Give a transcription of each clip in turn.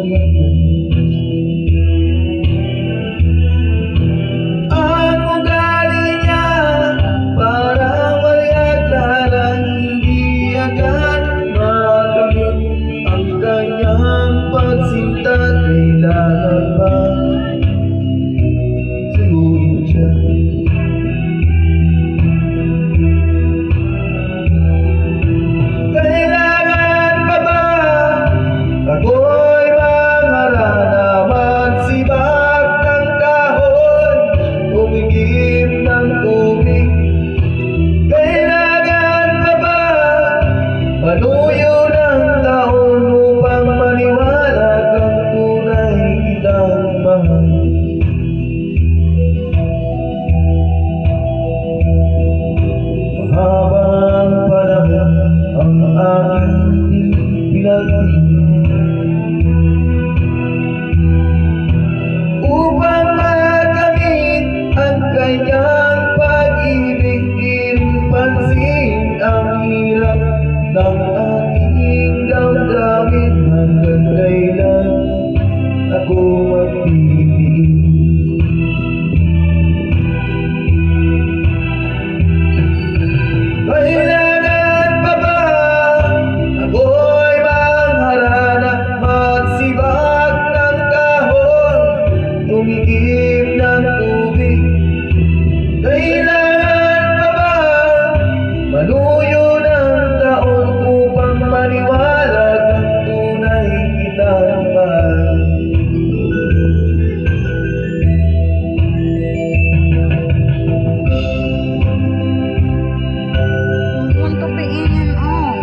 balikan. Ang ugali niya parang walyag, lalang hindi agad makamit ang kanyang pagsinta. Kailangan ba sigurin siya? Kailangan pa ba ako'y mangharana, magsibak ng kahon, umigib ng tubig? Kailangan pa ba maluyo ng taon upang maniwala kang tunay kitang mahal? Mahabang panahon ang aking pinagtiis upang makamit ang kanyang pag-ibig. Di rin pansin ang hirap ng aking damdamin. Hanggang kailan ako magtitiis? Kailangan pa ba ako'y mangharana, magsibak ng kahon, tumigib ng tubig? Kailangan pa ba maluyo ng taon upang maniwala kang tunay kitang mahal? Untuk PNN oh.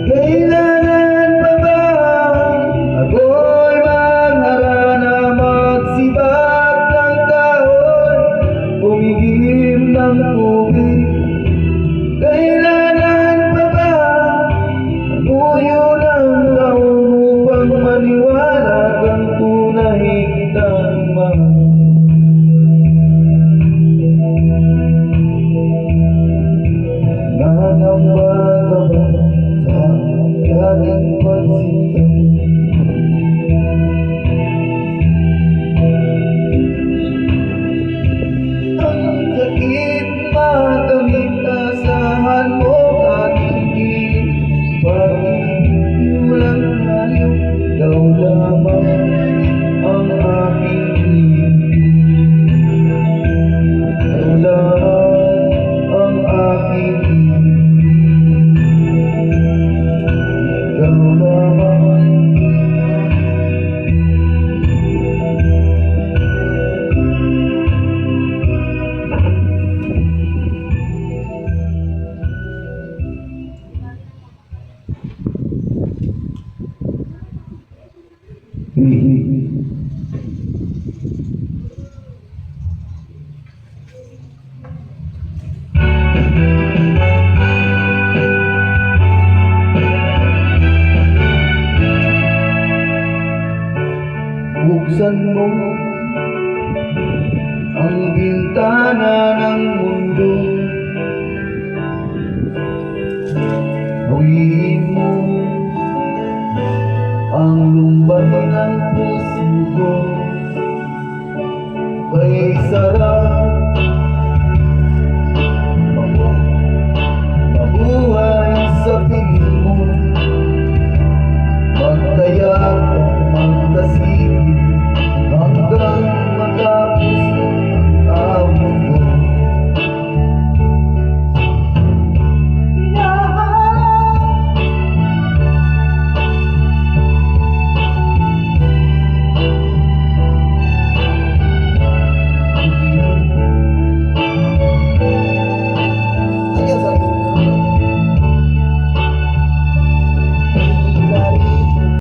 Kailangan pa ba ako'y mangharana, magsibak ng kahon, umigib ng tubig? Kailangan pa ba maluyo ng taon upang maniwala kang tunay kitang mahal? Nangamba ka ba sa aking pagsinta? Ang sakit makamit, asahan mo aking pilit. Pag-ibig walang haliw, ikaw lamang ang aking pilit. Ikaw lamang ang aking pilit. Ikaw lamang. Buksan mo ang bintana ng mundo, hawiin mo ang lumbat ng puso ko. Kay sarap